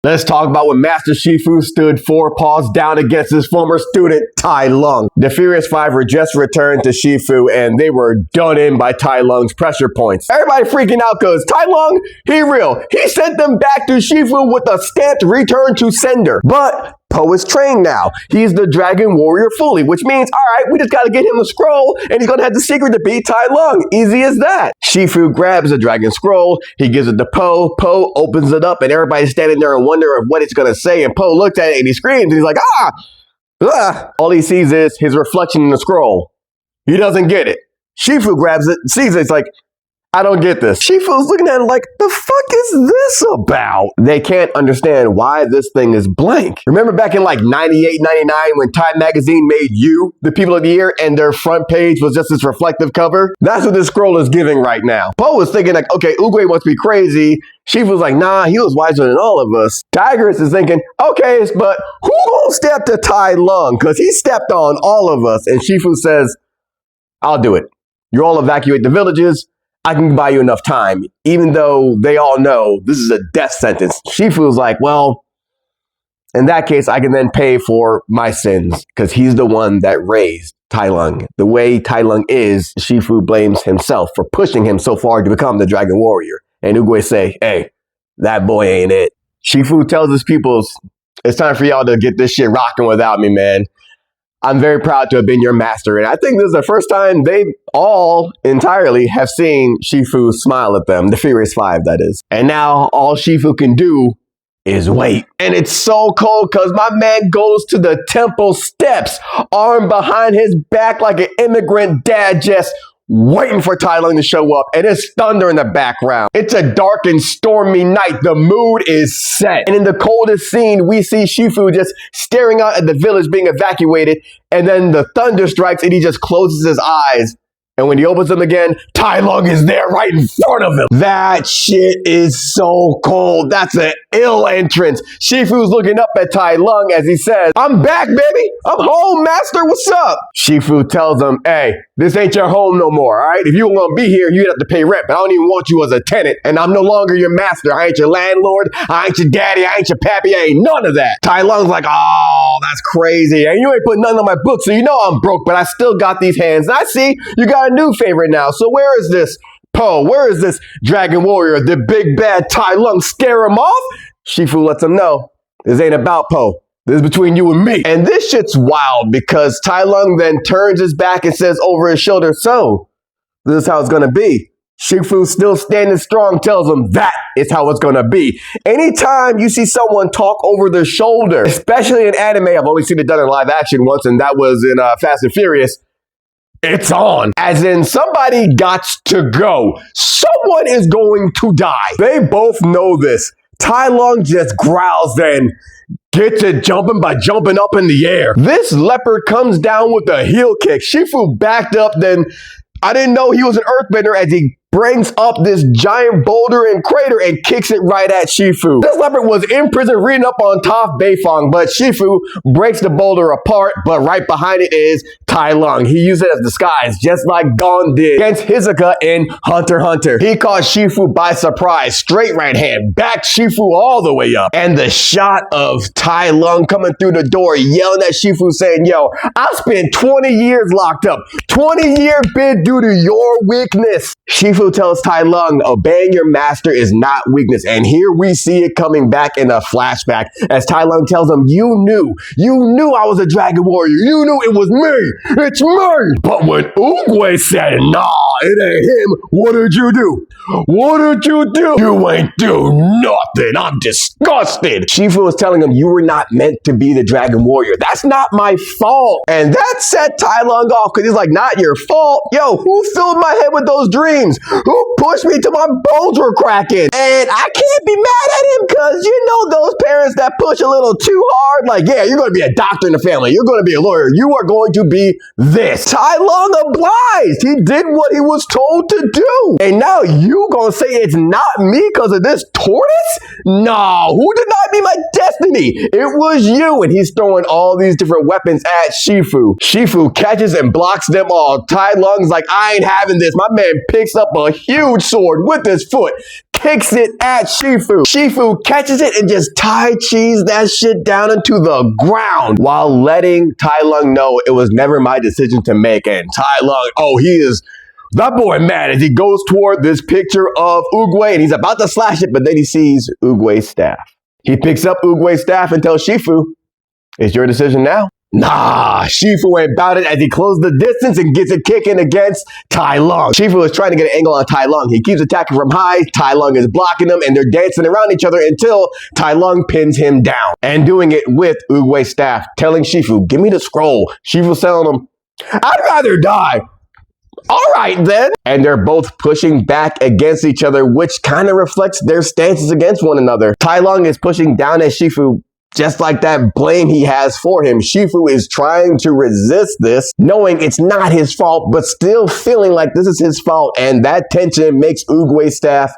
Let's talk about when Master Shifu stood 4 paws down against his former student, Tai Lung. The Furious Five were just returned to Shifu and they were done in by Tai Lung's pressure points. Everybody freaking out because Tai Lung, he real. He sent them back to Shifu with a stamped return to sender. But Po is trained now. He's the Dragon Warrior fully, which means, alright, we just gotta get him the scroll and he's gonna have the secret to beat Tai Lung. Easy as that. Shifu grabs the Dragon Scroll, he gives it to Po. Po opens it up and everybody's standing there and wonder what it's gonna say. And Po looks at it and he screams and he's like, ah! Ah! All he sees is his reflection in the scroll. He doesn't get it. Shifu grabs it, sees it, it's like, I don't get this. Shifu's looking at it like, the fuck is this about? They can't understand why this thing is blank. Remember back in like 98, 99 when Time Magazine made You the People of the Year and their front page was just this reflective cover? That's what this scroll is giving right now. Po was thinking like, okay, Oogway must be crazy. Shifu's like, nah, he was wiser than all of us. Tigress is thinking, okay, but who gonna step to Tai Lung? Because he stepped on all of us. And Shifu says, I'll do it. You all evacuate the villages. I can buy you enough time, even though they all know this is a death sentence. Shifu's like, well, in that case, I can then pay for my sins because he's the one that raised Tai Lung. The way Tai Lung is, Shifu blames himself for pushing him so far to become the Dragon Warrior. And Oogway say, hey, that boy ain't it. Shifu tells his peoples, it's time for y'all to get this shit rocking without me, man. I'm very proud to have been your master. And I think this is the first time they all entirely have seen Shifu smile at them. The Furious Five, that is. And now all Shifu can do is wait. And it's so cold because my man goes to the temple steps, arm behind his back like an immigrant dad just waiting for Tai Lung to show up, and it's thunder in the background. It's a dark and stormy night. The mood is set. And in the coldest scene, we see Shifu just staring out at the village being evacuated, and then the thunder strikes and he just closes his eyes. And when he opens them again, Tai Lung is there right in front of him. That shit is so cold. That's an ill entrance. Shifu's looking up at Tai Lung as he says, I'm back, baby. I'm home, master. What's up? Shifu tells him, hey, this ain't your home no more, all right? If you want to be here, you'd have to pay rent, but I don't even want you as a tenant, and I'm no longer your master. I ain't your landlord. I ain't your daddy. I ain't your pappy. I ain't none of that. Tai Lung's like, oh, that's crazy. And you ain't put nothing on my book, so you know I'm broke, but I still got these hands. And I see you got a new favorite now. So where is this Po? Where is this Dragon Warrior? The big bad Tai Lung scare him off? Shifu lets him know, this ain't about Po. This is between you and me. And this shit's wild because Tai Lung then turns his back and says over his shoulder, so this is how it's gonna be. Shifu, still standing strong, tells him that is how it's gonna be. Anytime you see someone talk over their shoulder, especially in anime, I've only seen it done in live action once, and that was in Fast and Furious, it's on. As in, somebody gots to go. Someone is going to die. They both know this. Tai Lung just growls then, get to jumping by jumping up in the air. This leopard comes down with a heel kick. Shifu backed up, then I didn't know he was an earthbender as he brings up this giant boulder and crater and kicks it right at Shifu. This leopard was in prison reading up on Toph Beifong, but Shifu breaks the boulder apart, but right behind it is Tai Lung. He used it as disguise, just like Gon did against Hisoka in Hunter x Hunter. He caught Shifu by surprise, straight right hand, backed Shifu all the way up. And the shot of Tai Lung coming through the door, yelling at Shifu saying, yo, I spent 20 years locked up. 20-year bid due to your weakness. Shifu tells Tai Lung, obeying your master is not weakness. And here we see it coming back in a flashback as Tai Lung tells him, you knew I was a Dragon Warrior. You knew it was me. It's me. But when Oogway said, nah, it ain't him, what did you do? What did you do? You ain't do nothing. I'm disgusted. Shifu was telling him, you were not meant to be the Dragon Warrior. That's not my fault. And that set Tai Lung off because he's like, not your fault. Yo, who filled my head with those dreams? Who pushed me till my bones were cracking? And I can't be mad at him because you know those parents that push a little too hard? Like, yeah, you're going to be a doctor in the family. You're going to be a lawyer. You are going to be this. Tai Lung obliged. He did what he was told to do. And now you gonna say it's not me because of this tortoise? No, who denied me my destiny? It was you. And he's throwing all these different weapons at Shifu. Shifu catches and blocks them all. Tai Lung's like, I ain't having this. My man picks up a huge sword with his foot, kicks it at Shifu. Shifu catches it and just Tai Chi's that shit down into the ground while letting Tai Lung know it was never my decision to make. And Tai Lung, that boy mad as he goes toward this picture of Oogway and he's about to slash it, but then he sees Oogway's staff. He picks up Oogway's staff and tells Shifu, "It's your decision now." Nah, Shifu ain't about it as he closes the distance and gets a kick in against Tai Lung. Shifu is trying to get an angle on Tai Lung. He keeps attacking from high. Tai Lung is blocking him and they're dancing around each other until Tai Lung pins him down. And doing it with Oogway's staff, telling Shifu, "Give me the scroll." Shifu's telling him, "I'd rather die." All right then. And they're both pushing back against each other, which kind of reflects their stances against one another. Tai Lung is pushing down at Shifu, just like that blame he has for him. Shifu is trying to resist this, knowing it's not his fault, but still feeling like this is his fault. And that tension makes Oogway's staff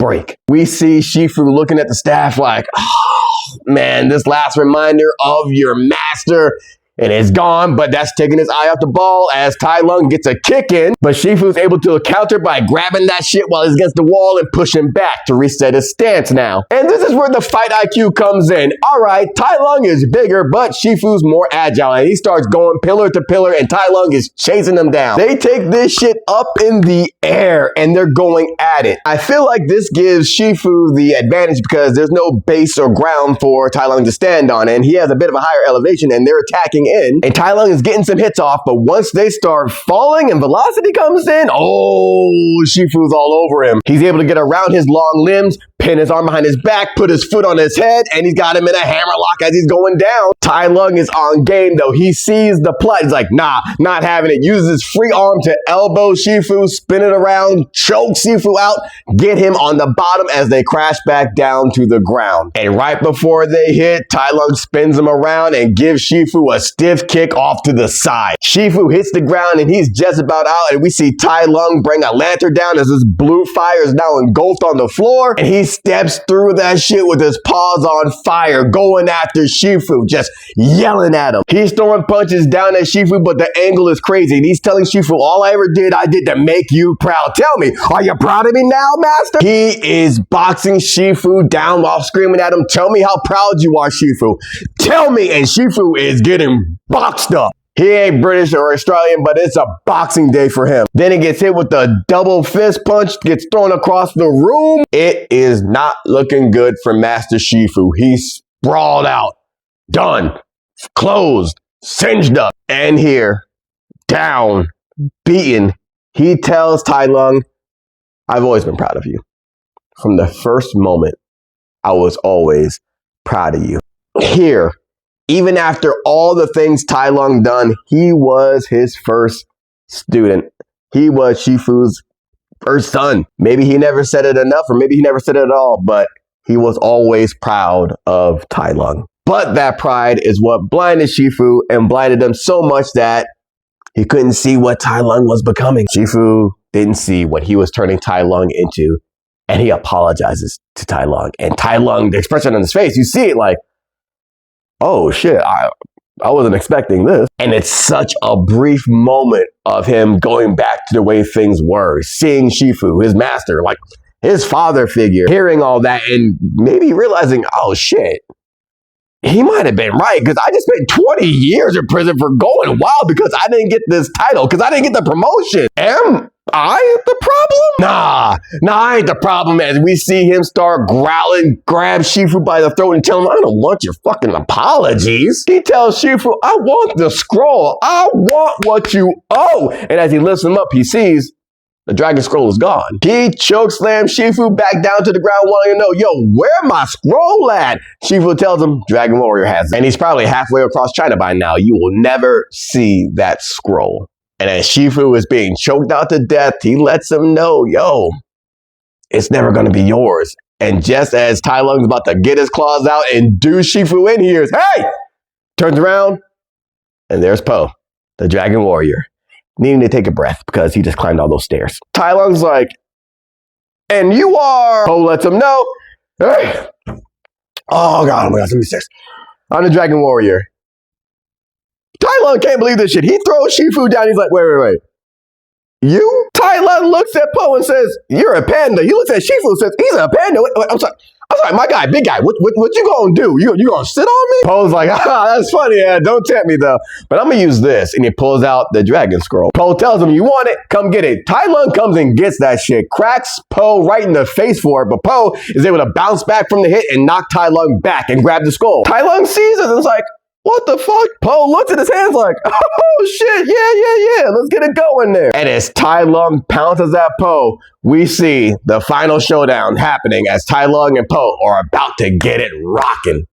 break. We see Shifu looking at the staff like, "Oh man, this last reminder of your master." And it's gone, but that's taking his eye off the ball as Tai Lung gets a kick in. But Shifu's able to counter by grabbing that shit while he's against the wall and pushing back to reset his stance now. And this is where the fight IQ comes in. All right, Tai Lung is bigger, but Shifu's more agile. And he starts going pillar to pillar and Tai Lung is chasing him down. They take this shit up in the air and they're going at it. I feel like this gives Shifu the advantage because there's no base or ground for Tai Lung to stand on. And he has a bit of a higher elevation and they're attacking in, and Tai Lung is getting some hits off, but once they start falling and velocity comes in, Shifu's all over him. He's able to get around his long limbs, pin his arm behind his back, put his foot on his head, and he's got him in a hammerlock as he's going down. Tai Lung is on game though. He sees the plot. He's like, nah, not having it. Uses his free arm to elbow Shifu, spin it around, choke Shifu out, get him on the bottom as they crash back down to the ground. And right before they hit, Tai Lung spins him around and gives Shifu a stiff kick off to the side. Shifu hits the ground and he's just about out, and we see Tai Lung bring a lantern down as his blue fire is now engulfed on the floor, and he steps through that shit with his paws on fire, going after Shifu, just yelling at him. He's throwing punches down at Shifu, but the angle is crazy, and he's telling Shifu, "All I ever did, I did to make you proud. Tell me, are you proud of me now, master?" He is boxing Shifu down while screaming at him, "Tell me how proud you are, Shifu. Tell me," and Shifu is getting boxed up. He ain't British or Australian, but it's a boxing day for him. Then he gets hit with a double fist punch, gets thrown across the room. It is not looking good for Master Shifu. He's sprawled out, done, closed, singed up. And here, down, beaten, he tells Tai Lung, "I've always been proud of you. From the first moment, I was always proud of you." Here, even after all the things Tai Lung done, he was his first student. He was Shifu's first son. Maybe he never said it enough, or maybe he never said it at all, but he was always proud of Tai Lung. But that pride is what blinded Shifu and blinded him so much that he couldn't see what Tai Lung was becoming. Shifu didn't see what he was turning Tai Lung into, and he apologizes to Tai Lung. And Tai Lung, the expression on his face, you see it like, "Oh shit, I wasn't expecting this." And it's such a brief moment of him going back to the way things were, seeing Shifu, his master, like his father figure, hearing all that and maybe realizing, oh shit, he might have been right, because I just spent 20 years in prison for going wild because I didn't get this title, because I didn't get the promotion. Am I the problem? Nah, I ain't the problem, as we see him start growling, grab Shifu by the throat and tell him, "I don't want your fucking apologies." He tells Shifu, "I want the scroll. I want what you owe." And as he lifts him up, he sees the dragon scroll is gone. He chokeslams Shifu back down to the ground, wanting to know, "Yo, where my scroll at?" Shifu tells him, "Dragon Warrior has it." And he's probably halfway across China by now. You will never see that scroll. And as Shifu is being choked out to death, he lets him know, "Yo, it's never going to be yours." And just as Tai Lung's about to get his claws out and do Shifu in, he hears, "Hey!" Turns around, and there's Po, the Dragon Warrior, needing to take a breath because he just climbed all those stairs. Tai Lung's like, "And you are..." Po lets him know, "Hey! Oh my God, 76. I'm the Dragon Warrior." Tai Lung can't believe this shit. He throws Shifu down. He's like, wait. You? Tai Lung looks at Po and says, "You're a panda." He looks at Shifu and says, "He's a panda." Wait, I'm sorry. My guy, big guy, what you gonna do? You gonna sit on me? Poe's like, that's funny, don't tempt me though. But I'm gonna use this. And he pulls out the dragon scroll. Poe tells him, you want it? Come get it. Tai Lung comes and gets that shit, cracks Poe right in the face for it, but Poe is able to bounce back from the hit and knock Tai Lung back and grab the skull. Tai Lung sees it and is like, what the fuck? Poe looks at his hands like, oh shit, yeah, let's get it going there. And as Tai Lung pounces at Poe, we see the final showdown happening as Tai Lung and Poe are about to get it rocking.